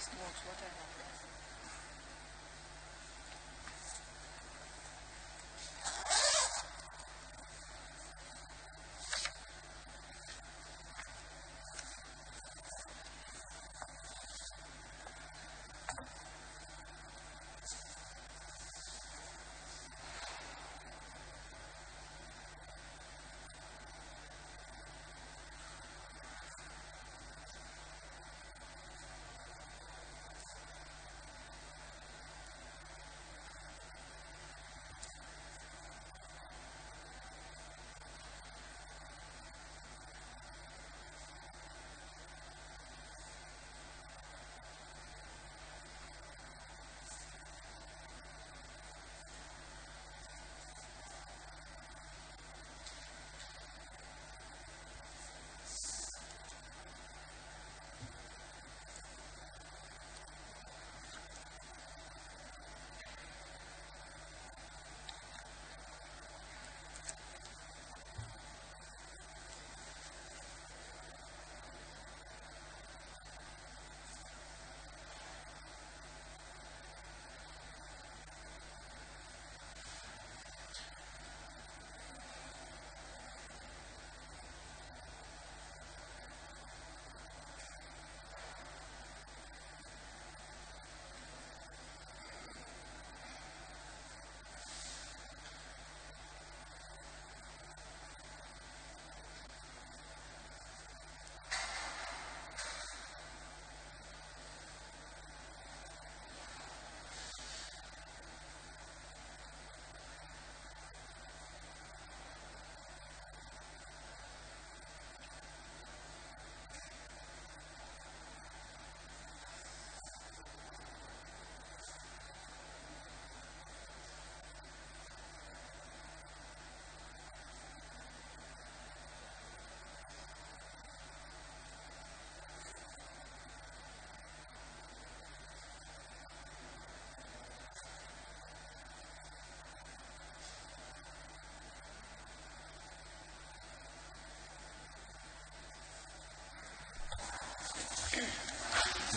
these notes, what I have.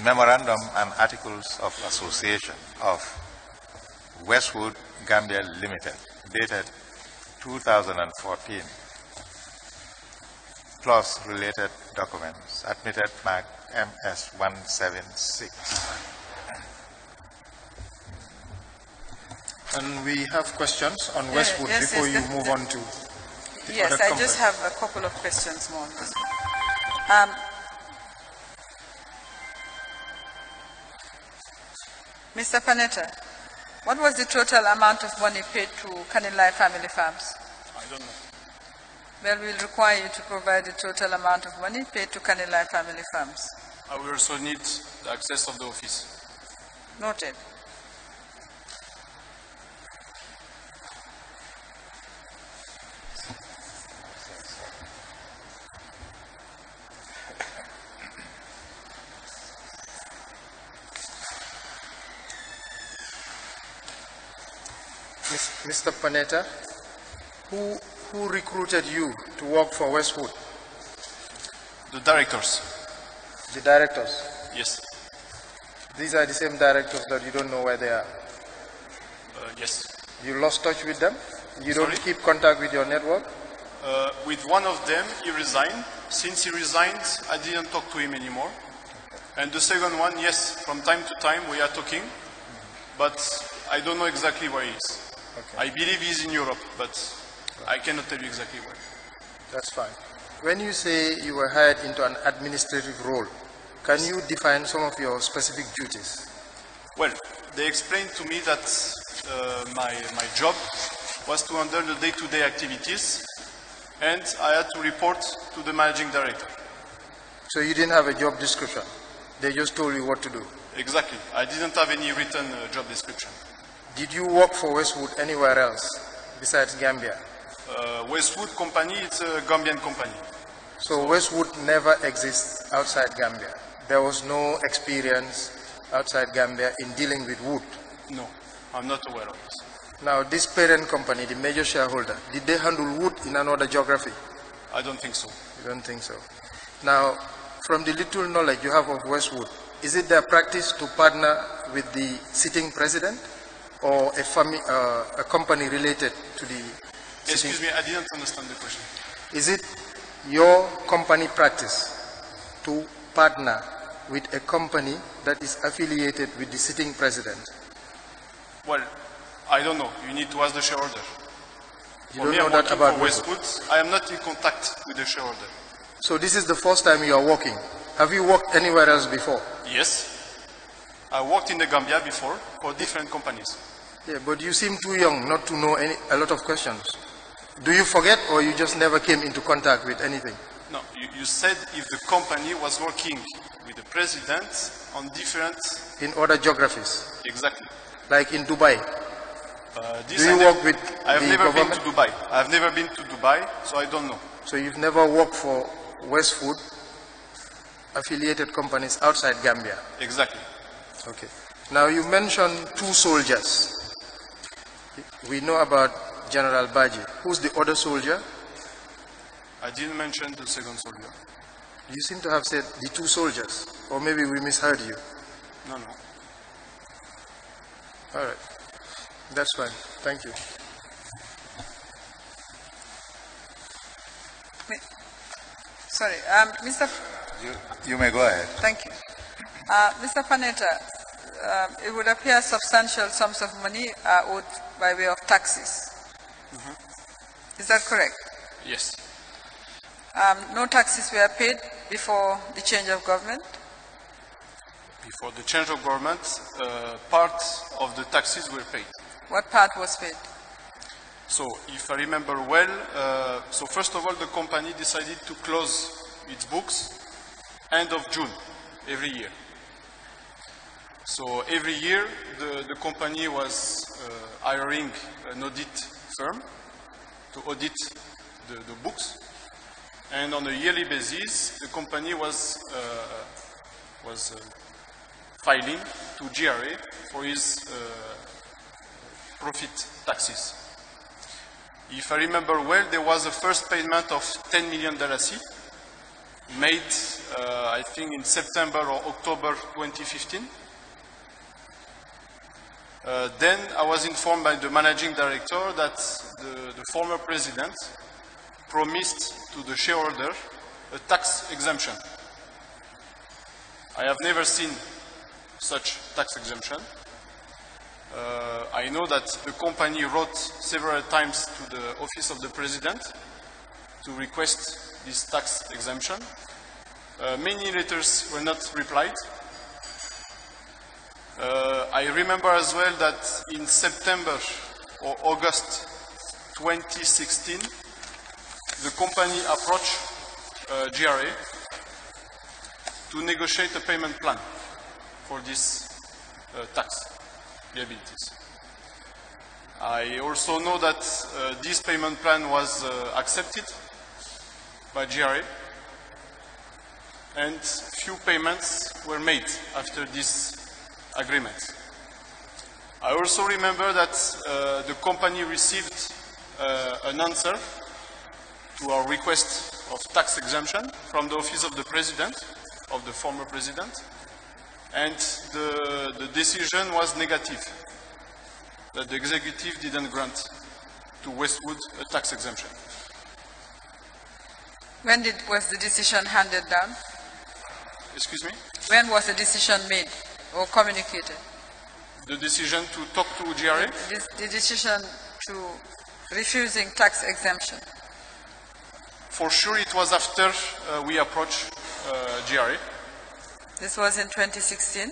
Memorandum and Articles of Association of Westwood Gambia Limited, dated 2014, plus related documents, admitted mark MS 176. And we have questions on Westwood before you move on to the Yes, other I company. just have a couple of questions more. Mr. Panetta, what was the total amount of money paid to Kanilai Family Farms? I don't know. Well, we'll require you to provide the total amount of money paid to Kanilai Family Farms. I will also need the access of the office. Noted. Mr. Panetta, who recruited you to work for Westwood? The directors. The directors? Yes. These are the same directors that you don't know where they are? Yes. You lost touch with them? You Sorry? don't keep contact with your network? With one of them, he resigned. Since he resigned, I didn't talk to him anymore. And the second one, yes, from time to time we are talking, but I don't know exactly where he is. Okay. I believe he's in Europe, but I cannot tell you exactly where. That's fine. When you say you were hired into an administrative role, can you define some of your specific duties? Well, they explained to me that my job was to handle the day-to-day activities, and I had to report to the managing director. So you didn't have a job description? They just told you what to do? Exactly. I didn't have any written job description. Did you work for Westwood anywhere else besides Gambia? Westwood company, it's a Gambian company. So Westwood never exists outside Gambia? There was no experience outside Gambia in dealing with wood? No, I'm not aware of this. Now, this parent company, the major shareholder, did they handle wood in another geography? I don't think so. You don't think so? Now, from the little knowledge you have of Westwood, is it their practice to partner with the sitting president or a company related to the sitting? Excuse me, I didn't understand the question. Is it your company practice to partner with a company that is affiliated with the sitting president? Well, I don't know. You need to ask the shareholder. You For don't me, know I'm that working about for Westwood. I am not in contact with the shareholder. So this is the first time you are working. Have you worked anywhere else before? Yes. I worked in the Gambia before for different companies. Yeah, but you seem too young not to know a lot of questions. Do you forget or you just never came into contact with anything? No, you said if the company was working with the president on different... In other geographies? Exactly. Like in Dubai? This Do you work with I have the never government? been to Dubai. I have never been to Dubai, so I don't know. So you've never worked for Westwood affiliated companies outside Gambia? Exactly. Okay. Now you mentioned 2 soldiers. We know about General Baji. Who's the other soldier? I didn't mention the second soldier. You seem to have said the 2 soldiers, or maybe we misheard you. No. All right. That's fine. Thank you. Sorry, Mr. You may go ahead. Thank you. Mr. Panetta, it would appear substantial sums of money are owed by way of taxes. Is that correct? Yes. No taxes were paid before the change of government? Before the change of government, part of the taxes were paid. What part was paid? So, if I remember well, so first of all, the company decided to close its books end of June every year. So every year, the company was hiring an audit firm to audit the books. And on a yearly basis, the company was filing to GRA for his profit taxes. If I remember well, there was a first payment of $10 million made, I think, in September or October 2015. Then I was informed by the managing director that the former president promised to the shareholder a tax exemption. I have never seen such tax exemption. I know that the company wrote several times to the office of the president to request this tax exemption. Many letters were not replied. I remember as well that in September or August 2016, the company approached GRA to negotiate a payment plan for this tax liabilities. I also know that this payment plan was accepted by GRA, and few payments were made after this agreement. I also remember that the company received an answer to our request of tax exemption from the office of the president, of the former president, and the decision was negative, that the executive didn't grant to Westwood a tax exemption. When was the decision handed down? Excuse me? When was the decision made or communicated? The decision to talk to GRA? The decision to refusing tax exemption. For sure it was after we approached GRA. This was in 2016?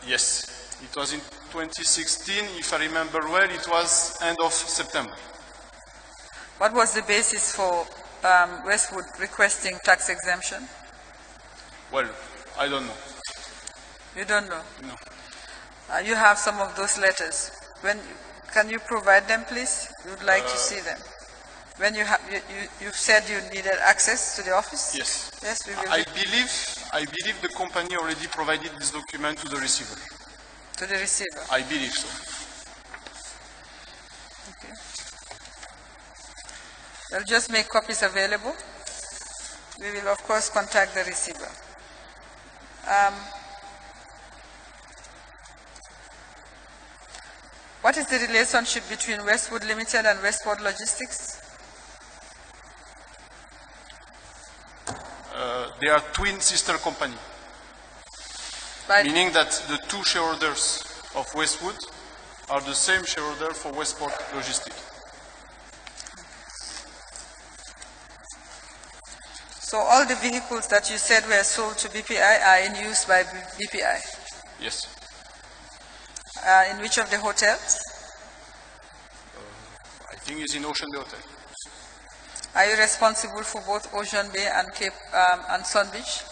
Yes, it was in 2016. If I remember well, it was end of September. What was the basis for Westwood requesting tax exemption? Well, I don't know. You don't know? No. You have some of those letters. Can you provide them, please? We would like to see them. When you said you needed access to the office? Yes. Yes, we will. I believe the company already provided this document to the receiver. To the receiver? I believe so. Okay. They'll just make copies available. We will, of course, contact the receiver. What is the relationship between Westwood Limited and Westport Logistics? They are twin sister company, meaning that the two shareholders of Westwood are the same shareholder for Westport Logistics. So all the vehicles that you said were sold to BPI are in use by BPI? Yes. In which of the hotels? I think it's in Ocean Bay Hotel. Are you responsible for both Ocean Bay and Cape and Sun Beach?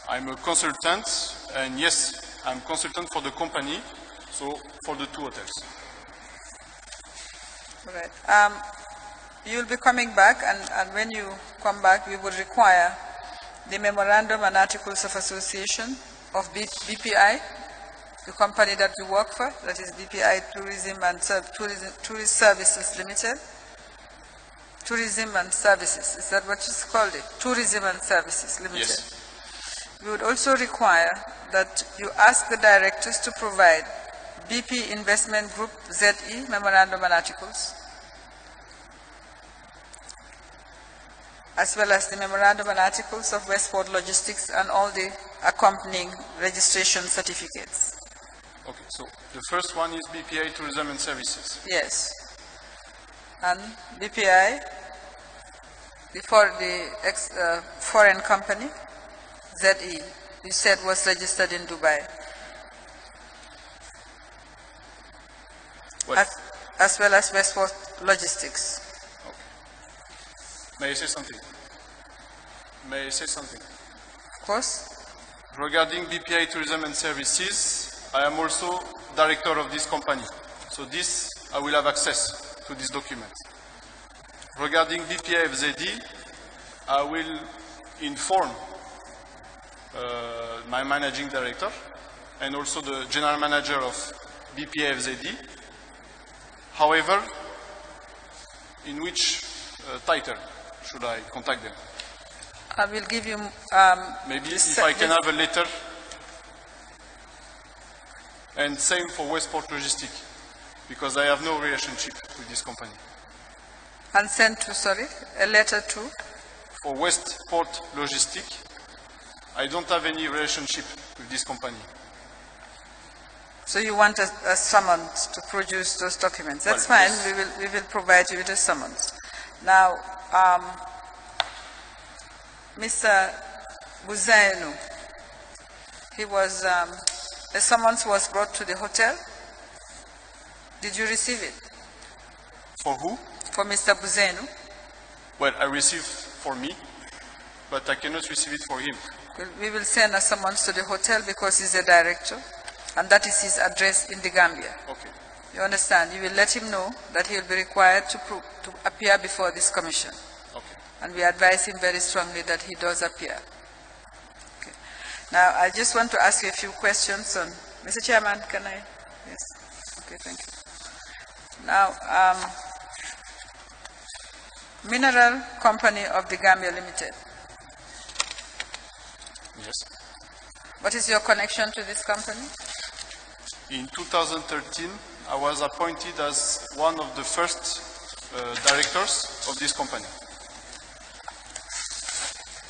I'm a consultant, and yes, I'm consultant for the company, so for the two hotels. All right. You'll be coming back, and when you come back, we will require the Memorandum and Articles of Association of BPI, the company that you work for, that is BPI Tourism and Tourist Services Limited. Tourism and Services, is that what it's called? Tourism and Services Limited. Yes. We would also require that you ask the directors to provide BP Investment Group ZE Memorandum and Articles, as well as the Memorandum and Articles of Westport Logistics and all the accompanying registration certificates. Okay, so the first one is BPI Tourism and Services. Yes. And BPI, the foreign company, ZE, you said was registered in Dubai. As well as Westport Logistics. Okay. May I say something? May I say something? Of course. Regarding BPI Tourism and Services, I am also director of this company. So this, I will have access to this document. Regarding BPI FZD, I will inform my managing director and also the general manager of BPI FZD. However, in which title should I contact them? I will give you... maybe if I can have a letter. And same for Westport Logistics, because I have no relationship with this company. And send to, sorry, a letter to? For Westport Logistics, I don't have any relationship with this company. So you want a summons to produce those documents. That's well, fine, yes. we will provide you with a summons. Now, Mr. Buzainu, he was, a summons was brought to the hotel. Did you receive it? For who? For Mr. Buzainu. Well, I received for me, but I cannot receive it for him. We will send a summons to the hotel because he's a director, and that is his address in the Gambia. Okay. You understand? You will let him know that he will be required to appear before this commission. Okay. And we advise him very strongly that he does appear. Okay. Now, I just want to ask you a few questions on... Mr. Chairman, can I? Yes. Okay, thank you. Now, Mineral Company of the Gambia Limited. Yes. What is your connection to this company? In 2013, I was appointed as one of the first directors of this company.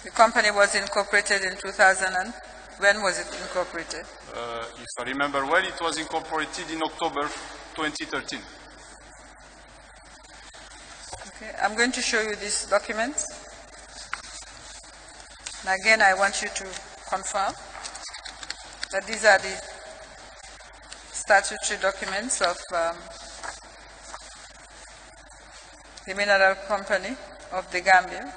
The company was incorporated in 2000 and when was it incorporated? If I remember well, it was incorporated in October 2013. Okay, I'm going to show you these documents. And again, I want you to confirm that these are the statutory documents of the Mineral Company of the Gambia.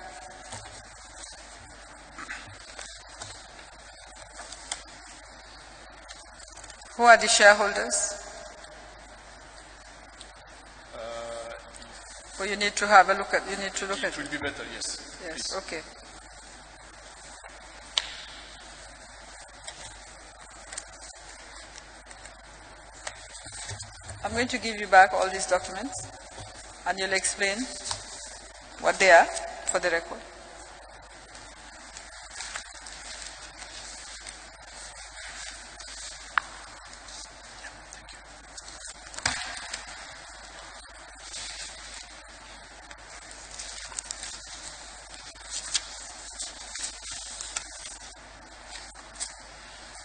Who are the shareholders? So you need to have a look at. You need to look at. It will be better, yes. Yes. Please. Okay. I'm going to give you back all these documents, and you'll explain what they are for the record.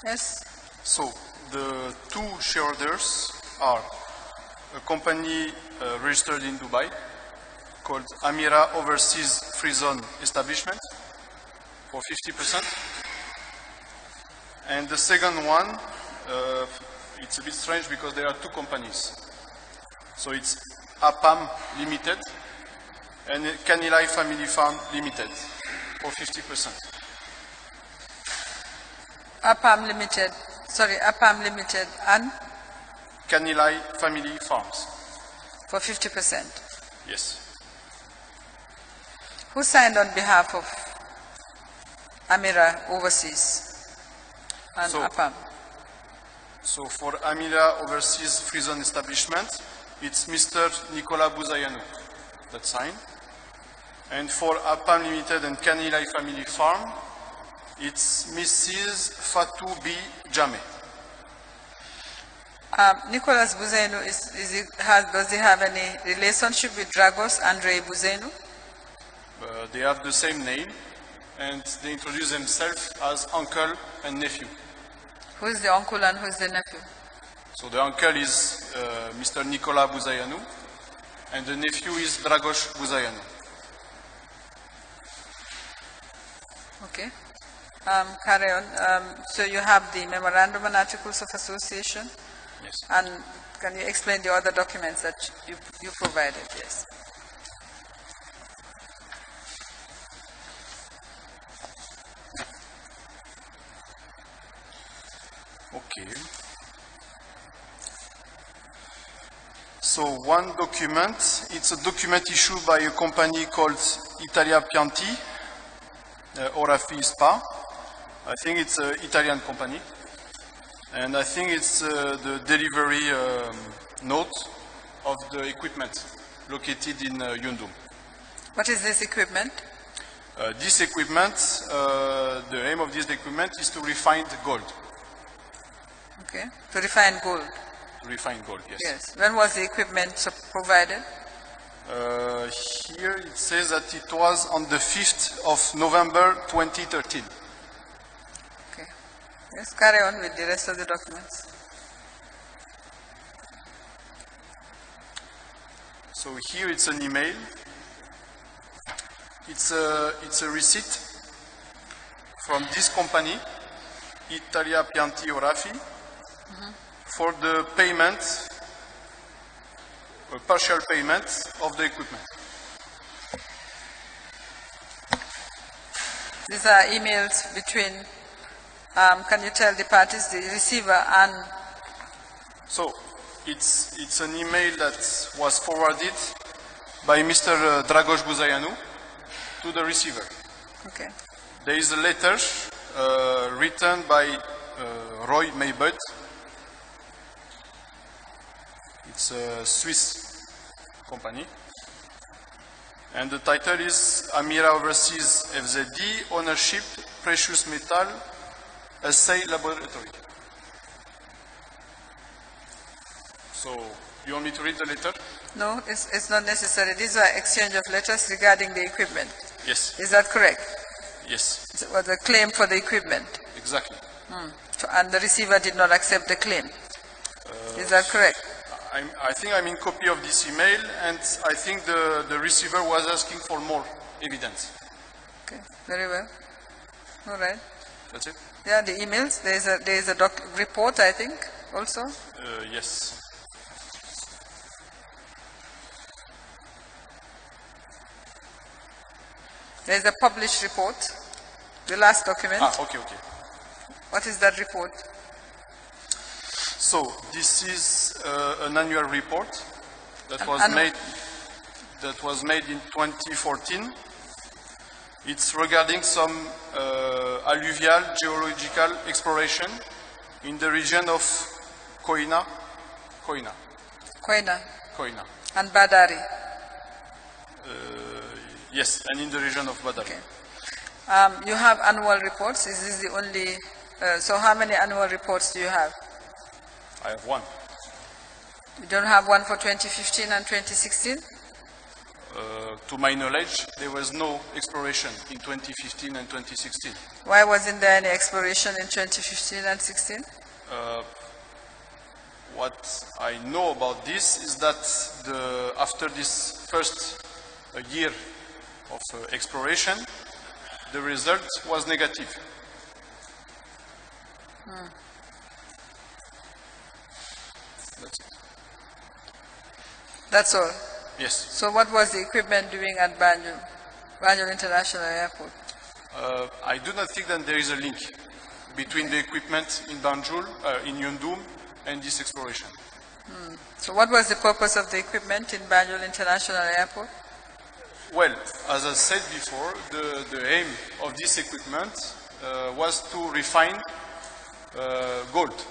Yes. So the two shareholders are a company registered in Dubai called Amira Overseas Free Zone Establishment for 50%. And the second one, it's a bit strange because there are two companies. So it's APAM Limited and Kanilai Family Farm Limited for 50%. APAM Limited, APAM Limited and? Kanilai Family Farms. For 50%. Yes. Who signed on behalf of Amira Overseas and APAM? So for Amira Overseas Free Zone Establishment, it's Mr. Nicola Buzayanu that signed. And for APAM Limited and Kanilai Family Farm, it's Mrs. Fatou B. Jame. Nicolas Buzayanu, does he have any relationship with Dragos Andre Buzayanu? They have the same name, and they introduce themselves as uncle and nephew. Who is the uncle and who is the nephew? So the uncle is Mr. Nicola Buzayanu, and the nephew is Dragos Buzayanu. Okay. Carry on. So you have the memorandum and articles of association. Yes. And can you explain the other documents that you provided? Yes. Okay. So one document, it's a document issued by a company called Italia Pianti, Orafi Spa. I think it's an Italian company. And I think it's the delivery note of the equipment located in Yundum. What is this equipment? This equipment, the aim of this equipment is to refine the gold. Okay, to refine gold. To refine gold, yes. Yes. When was the equipment provided? Here it says that it was on the 5th of November 2013. Okay. Yes, carry on with the rest of the documents. So here it's an email. It's a receipt from this company, Italia Pianti Orafi, for the payment, a partial payment of the equipment. These are emails between, can you tell the parties, the receiver and? So it's an email that was forwarded by Mr. Dragos Buzayanu to the receiver. Okay. There is a letter written by Roy Maybud. It's a Swiss company. And the title is Amira Overseas FZD Ownership Precious Metal Assay Laboratory. So, you want me to read the letter? No, it's not necessary. These are exchange of letters regarding the equipment. Yes. Is that correct? Yes. It was a claim for the equipment. Exactly. So, and the receiver did not accept the claim. Is that correct? I think I'm in copy of this email, and I think the receiver was asking for more evidence. Okay, very well. All right. That's it? Yeah, the emails. There is a report, I think, also. Yes. There is a published report, the last document. Okay. What is that report? So this is an annual report that was made in 2014. It's regarding some alluvial geological exploration in the region of Koina. And Badari. Yes, and in the region of Badari. Okay. You have annual reports. Is this the only? So how many annual reports do you have? I have one. You don't have one for 2015 and 2016? to my knowledge, there was no exploration in 2015 and 2016. Why wasn't there any exploration in 2015 and 16? What I know about this is that after this first year of exploration, the result was negative. That's it. That's all. Yes. So what was the equipment doing at Banjul International Airport? I do not think that there is a link between the equipment in Banjul, in Yundum, and this exploration. So what was the purpose of the equipment in Banjul International Airport? Well, as I said before, the aim of this equipment was to refine gold.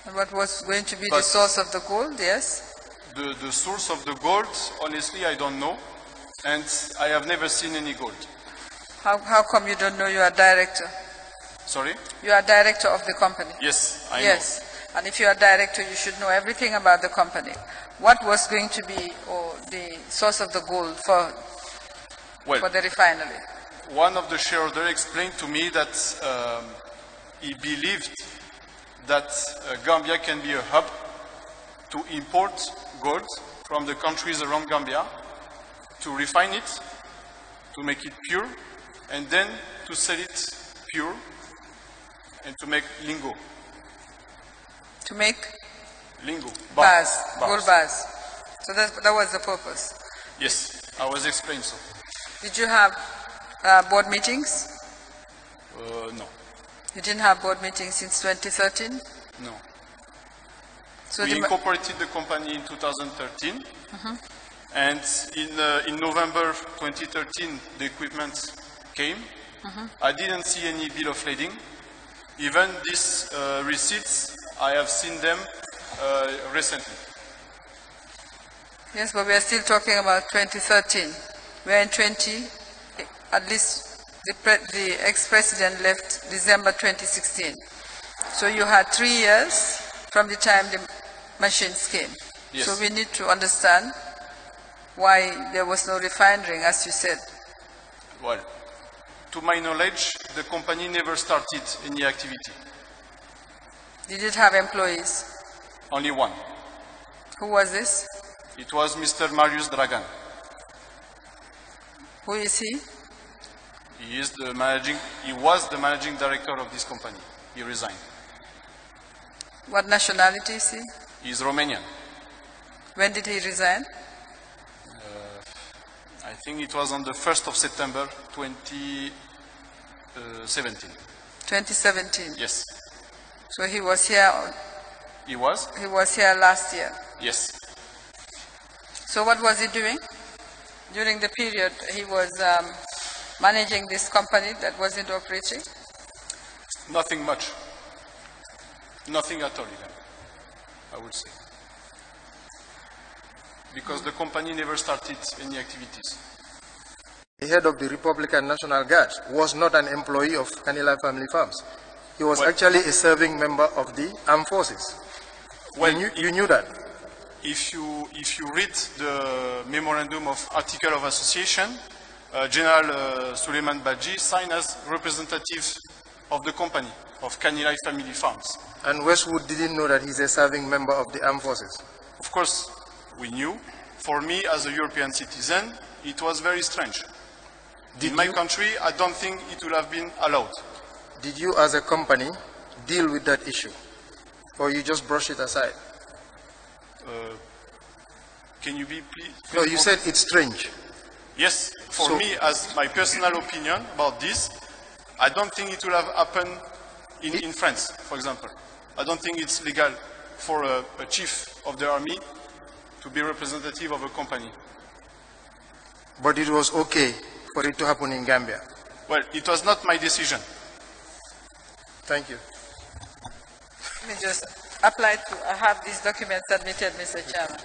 And what was going to be the source of the gold, yes? The source of the gold, honestly, I don't know. And I have never seen any gold. How come you don't know? You are director. Sorry? You are director of the company. Yes, I Yes. And if you are director, you should know everything about the company. What was going to be the source of the gold for the refinery? One of the shareholders explained to me that he believed that Gambia can be a hub to import gold from the countries around Gambia, to refine it, to make it pure, and then to sell it pure and to make lingo. To make? Lingo. Bars. Gold bars. So that was the purpose? Yes, I was explained so. Did you have board meetings? No. You didn't have board meetings since 2013? No. So we incorporated the company in 2013, and in November 2013 the equipment came. I didn't see any bill of lading. Even these receipts, I have seen them recently. Yes, but we are still talking about 2013. We are in 20, at least the ex-president left December 2016. So you had 3 years from the time the machines came. Yes. So we need to understand why there was no refinery, as you said. Well, to my knowledge, the company never started any activity. Did it have employees? Only one. Who was this? It was Mr. Marius Dragan. Who is he? He was the managing director of this company. He resigned. What nationality is he? He is Romanian. When did he resign? I think it was on the 1st of September 2017. 2017? Yes. So he was here? He was? He was here last year? Yes. So what was he doing? During the period he was managing this company that wasn't operating? Nothing much. Nothing at all, even, I would say. Because the company never started any activities. The head of the Republican National Guard was not an employee of Kanilai Family Farms. He was actually a serving member of the armed forces. Well, you knew that? If you read the memorandum of article of association, General Suleiman Badji signed as representative of the company, of Kanilai Family Farms. And Westwood didn't know that he's a serving member of the armed forces? Of course, we knew. For me, as a European citizen, it was very strange. In my country, I don't think it would have been allowed. Did you, as a company, deal with that issue? Or you just brush it aside? Can you be please? No, you said it's strange. Yes, for me, as my personal opinion about this, I don't think it will have happened in France, for example. I don't think it's legal for a chief of the army to be representative of a company. But it was okay for it to happen in Gambia? Well, it was not my decision. Thank you. Let me just apply to have these documents submitted, Mr. Chairman.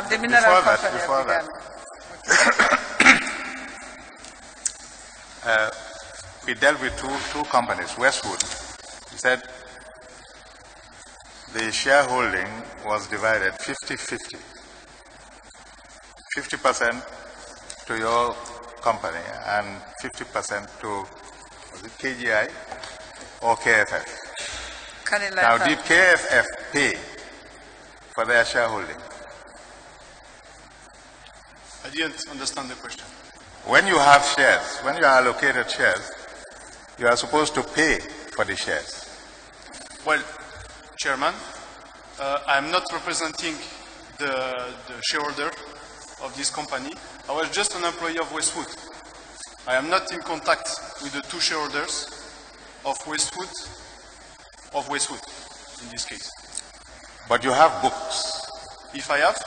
The mineral company before of that. We dealt with two companies, Westwood. He said the shareholding was divided 50-50. 50% to your company and 50% to, was it KGI or KFF? Now, did KFF pay for their shareholding? I didn't understand the question. When you have shares, when you are allocated shares, you are supposed to pay for the shares. Well, Chairman, I am not representing the shareholder of this company. I was just an employee of Westwood. I am not in contact with the two shareholders of Westwood, in this case. But you have books. If I have?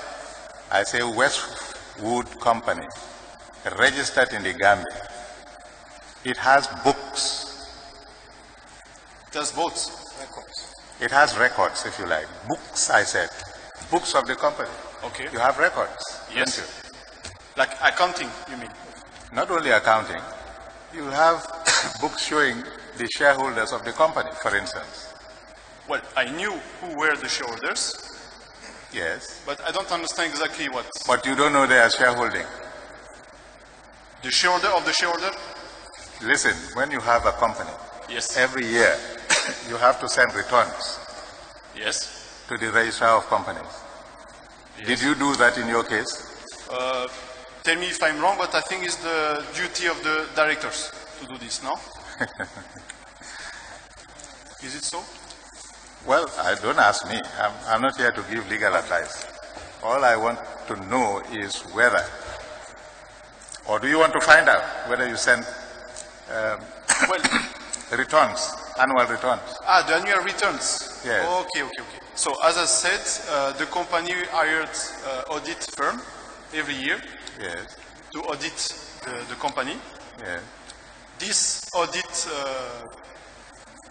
I say Westwood Company, registered in the Gambia. It has books. It has votes. Records. It has records, if you like. Books, I said. Books of the company. Okay. You have records. Yes. Don't you? Like accounting, you mean? Not only accounting, you have books showing the shareholders of the company, for instance. Well, I knew who were the shareholders, Yes. but I don't understand exactly what. But you don't know their shareholding. The shareholder of the shareholder? Listen, when you have a company, Yes. every year you have to send returns Yes. to the registrar of companies. Yes. Did you do that in your case? Tell me if I'm wrong, but I think it's the duty of the directors to do this, no? Is it so? Well, don't ask me. I'm not here to give legal advice. All I want to know is whether, or do you want to find out whether you send Well, returns, annual returns? the annual returns. Yes. Okay. So as I said, the company hired audit firm every year Yes, to audit the company. yes. These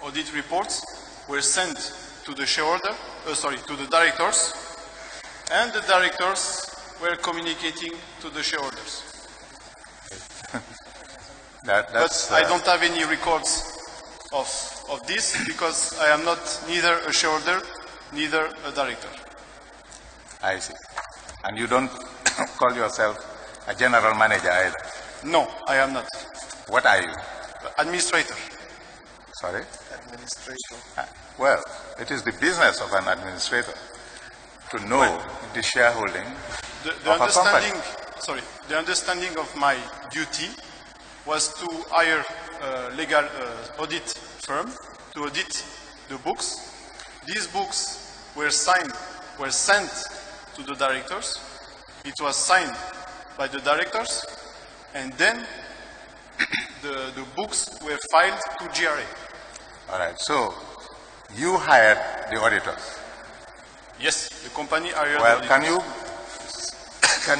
audit reports were sent to the shareholder, to the directors, and the directors were communicating to the shareholders. That's, But I don't have any records of this because I am not neither a shareholder, neither a director. I see. And you don't call yourself a general manager either. No, I am not. What are you? Administrator. Sorry? Administrator. Well, it is the business of an administrator to know the shareholding The of a company. the understanding of my duty was to hire a legal audit firm to audit the books. These books were sent to the directors. It was signed by the directors, and then the books were filed to GRA. All right. So you hired the auditors. Yes, the company hired Well, the can auditors.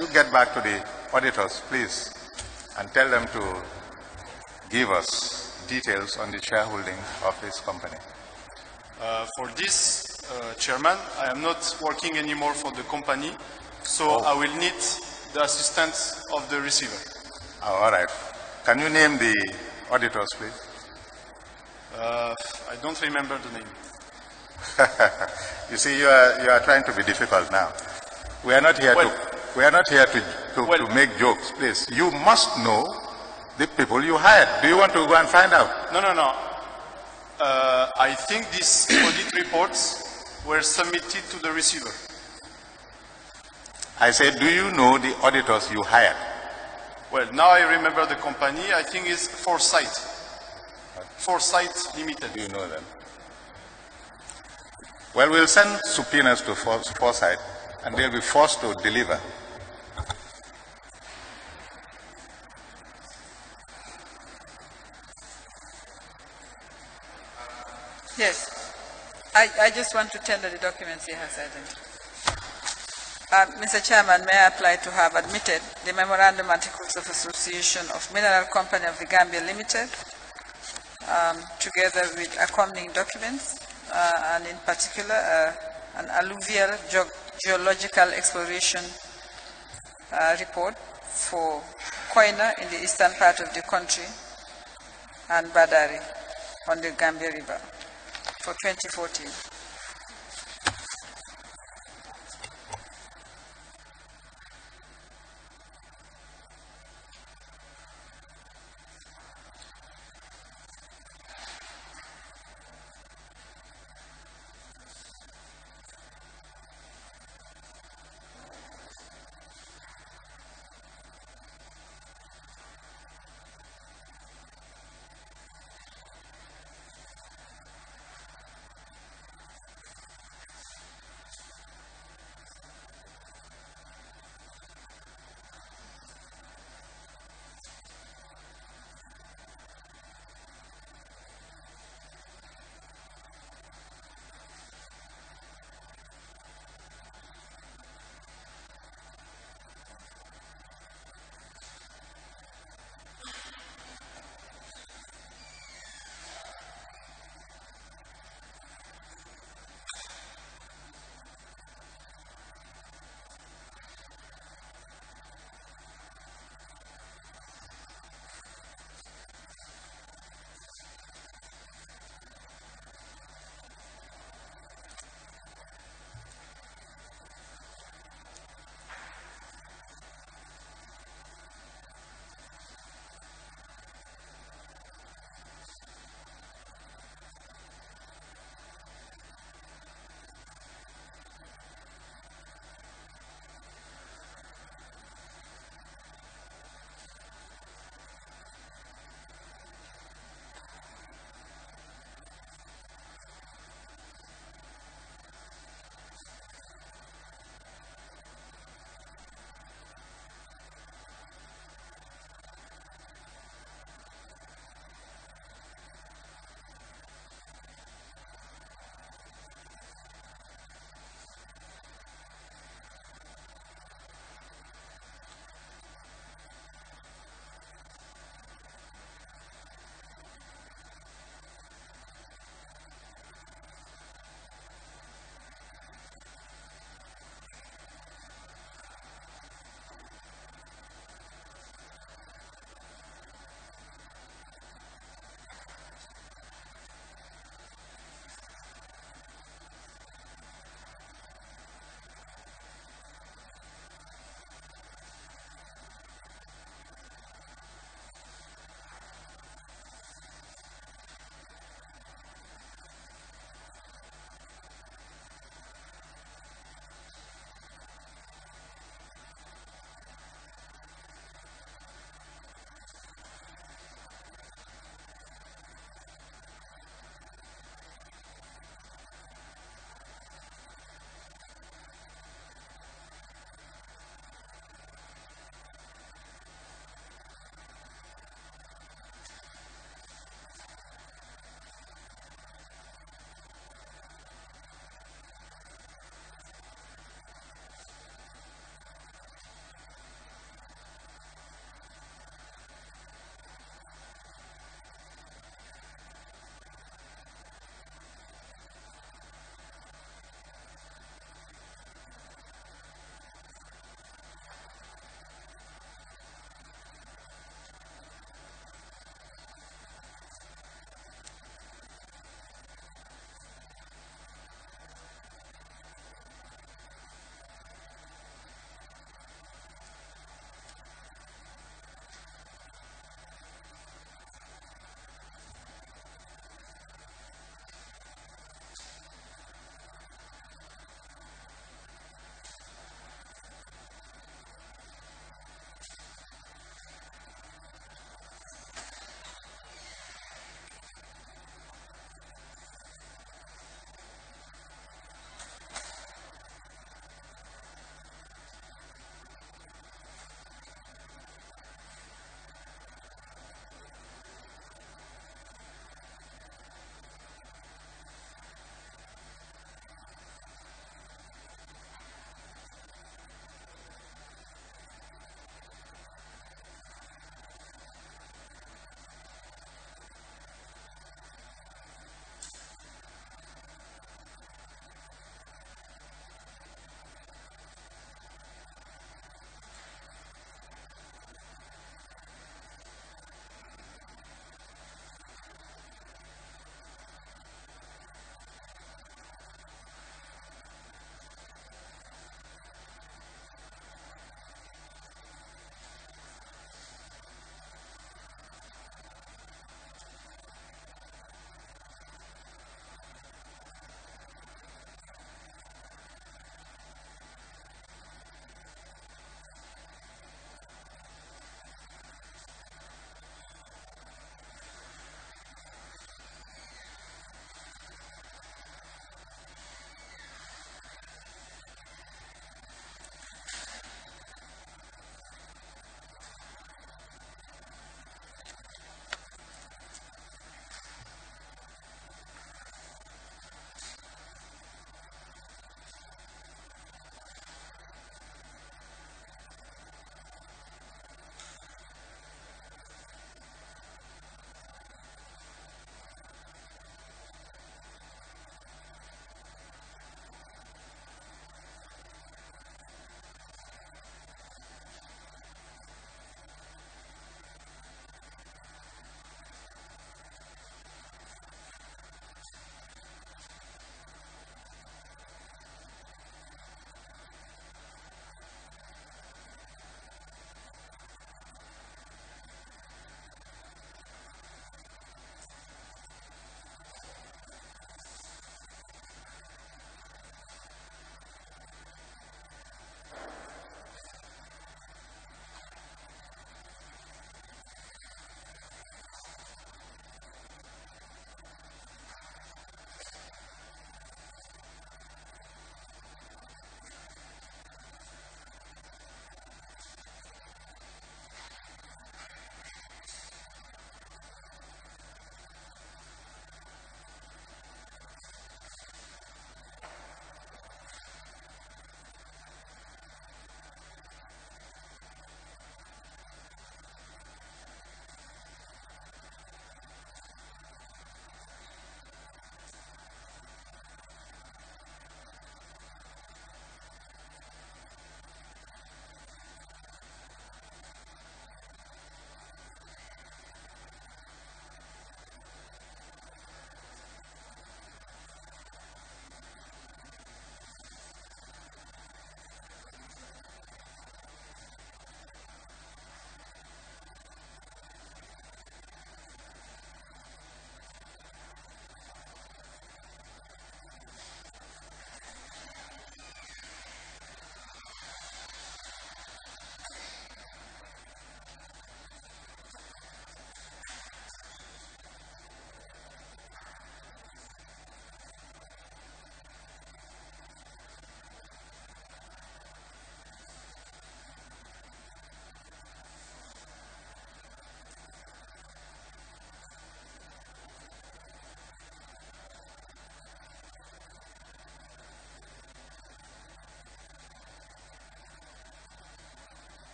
you get back to the auditors, please, and tell them to give us details on the shareholding of this company? For this, Chairman, I am not working anymore for the company, so I will need the assistance of the receiver. All right. Can you name the auditors, please? I don't remember the name. You see, you are trying to be difficult now. We are not here to make jokes, please. You must know the people you hired. Do you want to go and find out? No. I think these audit reports were submitted to the receiver. I said, do you know the auditors you hired? Well, now I remember the company. I think it's Foresight. Foresight Limited. Do you know them? Well, we'll send subpoenas to Foresight, and they'll be forced to deliver. Yes. I just want to tender the documents he has identified. Mr. Chairman, may I apply to have admitted the Memorandum Articles of Association of Mineral Company of the Gambia Limited, together with accompanying documents, and in particular an alluvial geological exploration report for Koina in the eastern part of the country and Badari on the Gambia River for 2014.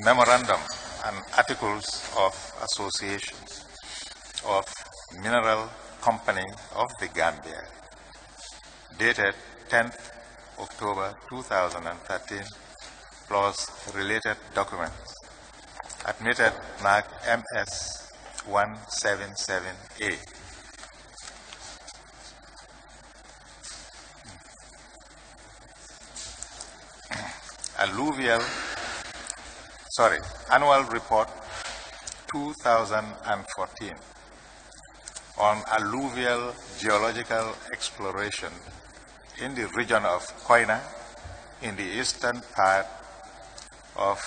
memorandum and articles of association of Mineral Company of the Gambia, dated 10th October 2013, plus related documents, admitted mark MS 177A. Annual Report 2014 on alluvial geological exploration in the region of Koina, in the eastern part of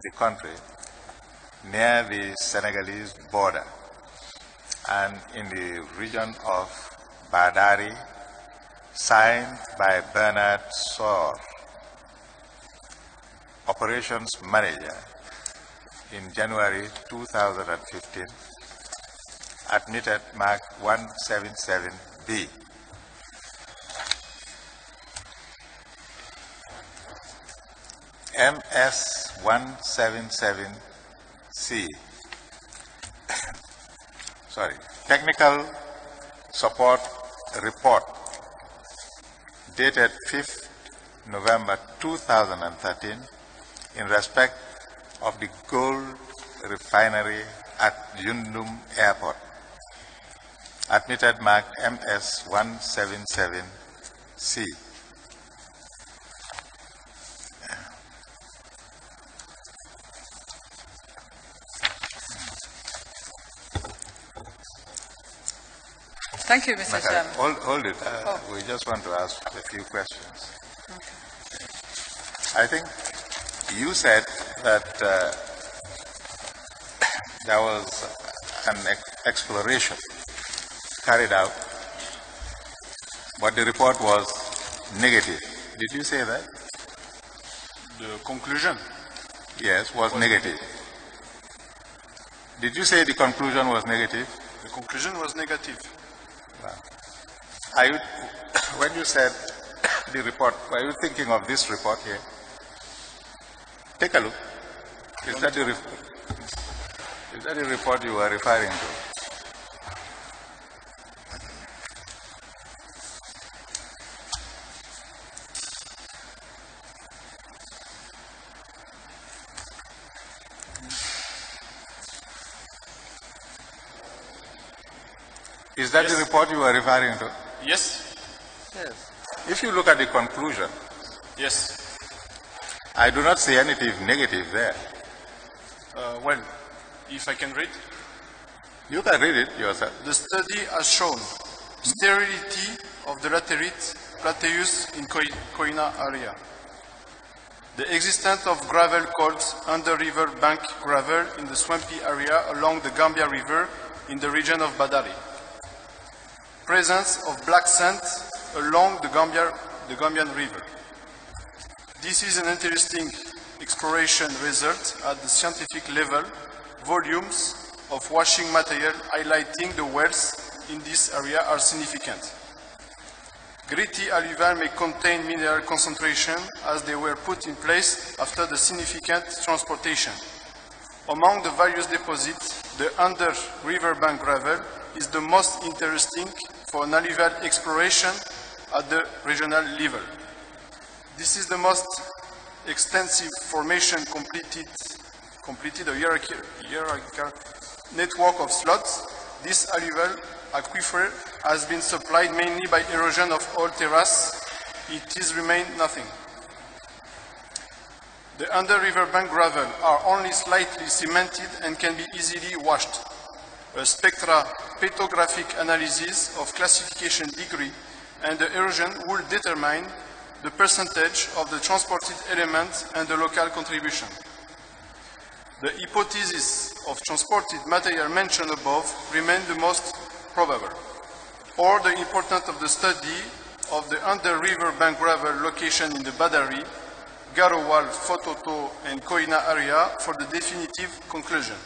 the country, near the Senegalese border, and in the region of Badari, signed by Bernard Saur, Operations Manager, in January 2015, admitted mark 177B. MS 177C. Technical Support Report, dated 5th November 2013, in respect of the gold refinery at Yundum Airport, admitted mark MS 177C. Thank you, Mr. Chairman. Hold it. We just want to ask a few questions. Okay. I think you said that there was an exploration carried out, but the report was negative. Did you say that? The conclusion? Yes, was negative. Did you say the conclusion was negative? The conclusion was negative. Wow. When you said the report, were you thinking of this report here? Take a look. Is that the report you were referring to? Is that the report you were referring to? Yes. Yes. If you look at the conclusion, yes, I do not see anything negative there. Well, if I can read. You can read it yourself. The study has shown sterility of the laterite plateaus in Koina area. The existence of gravel called under river bank gravel in the swampy area along the Gambia River in the region of Badari. Presence of black sand along the Gambian River. This is an interesting exploration result at the scientific level. Volumes of washing material highlighting the wells in this area are significant. Gritty alluvial may contain mineral concentration as they were put in place after the significant transportation. Among the various deposits, the under riverbank gravel is the most interesting for an alluvial exploration at the regional level. This is the most extensive formation completed a hierarchical network of slots. This alluvial aquifer has been supplied mainly by erosion of old terrace. It is remained nothing. The under riverbank gravel are only slightly cemented and can be easily washed. A spectropetrographic analysis of classification degree and the erosion will determine the percentage of the transported element and the local contribution. The hypothesis of transported material mentioned above remain the most probable, or the importance of the study of the under riverbank gravel location in the Badari, Garowal, Fototo and Koina area for the definitive conclusion.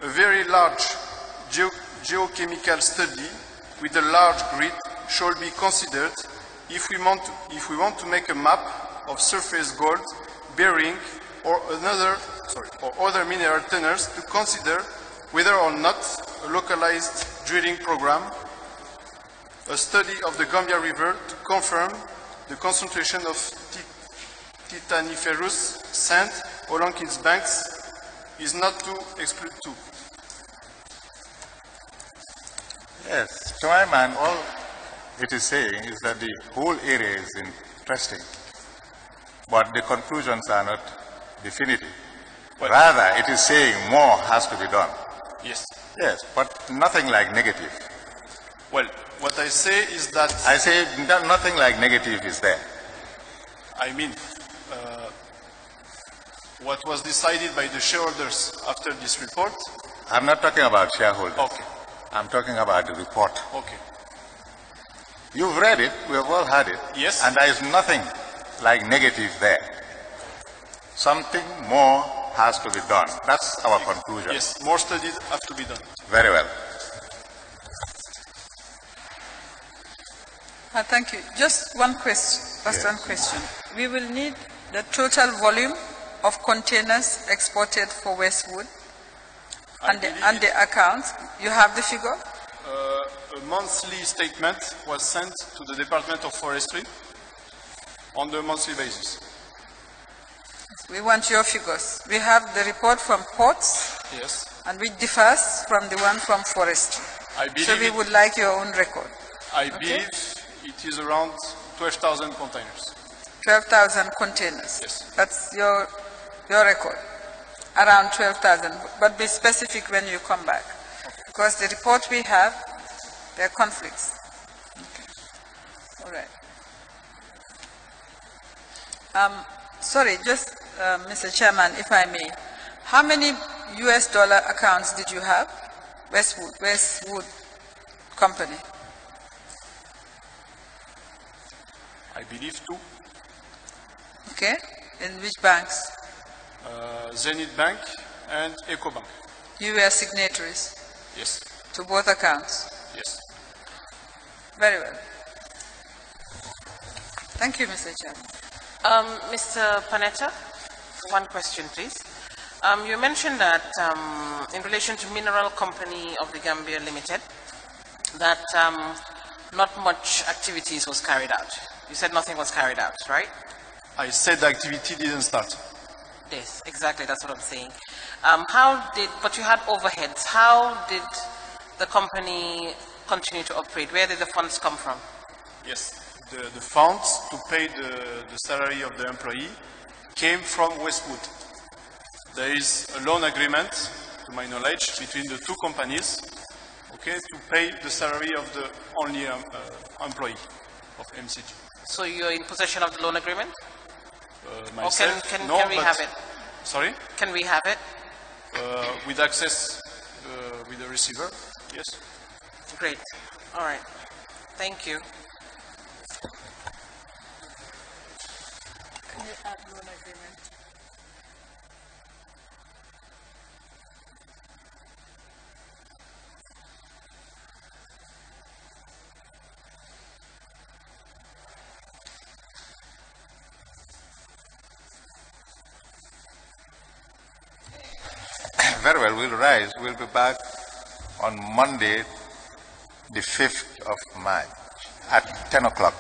A very large geochemical study with a large grid should be considered if we want to make a map of surface gold bearing or other mineral tenors to consider whether or not a localized drilling program, a study of the Gambia River to confirm the concentration of titaniferous sand along its banks is not to exclude too. Yes, to my mind, all it is saying is that the whole area is interesting, but the conclusions are not definitive. Rather, it is saying more has to be done. Yes. Yes, but nothing like negative. Well, what I say is that... I say nothing like negative is there. I mean, what was decided by the shareholders after this report... I'm not talking about shareholders. Okay. I'm talking about the report. Okay. You've read it, we have all had it. Yes. And there is nothing like negative there. Something more has to be done. That's our conclusion. Yes, more studies have to be done. Very well. Thank you. Just one question. Yes. One question. We will need the total volume of containers exported for Westwood and the account. You have the figure? A monthly statement was sent to the Department of Forestry on a monthly basis. We want your figures. We have the report from ports, Yes. and which differs from the one from forestry. I believe So we would like your own record. I believe it is around 12,000 containers. 12,000 containers. Yes. That's your record. Around 12,000. But be specific when you come back. Because the report we have, there are conflicts. Okay. All right. Sorry, just Mr. Chairman, if I may. How many US dollar accounts did you have? Westwood Company. I believe 2. Okay. In which banks? Zenith Bank and EcoBank. You were signatories Yes. to both accounts. Yes. Very well. Thank you, Mr. Chairman. Mr. Panetta, one question, please. You mentioned that in relation to Mineral Company of the Gambia Limited, that not much activities was carried out. You said nothing was carried out, right? I said the activity didn't start. Yes, exactly, that's what I'm saying. But you had overheads. How did the company continue to operate? Where did the funds come from? Yes. The funds to pay the salary of the employee came from Westwood. There is a loan agreement, to my knowledge, between the two companies, okay, to pay the salary of the only employee of MCG. So you're in possession of the loan agreement? Myself, or can we but, have it? Sorry? Can we have it? With access with the receiver, yes. Great. All right. Thank you. Can you add loan agreement? Very well, we'll rise. We'll be back on Monday, the 5th of March at 10 o'clock.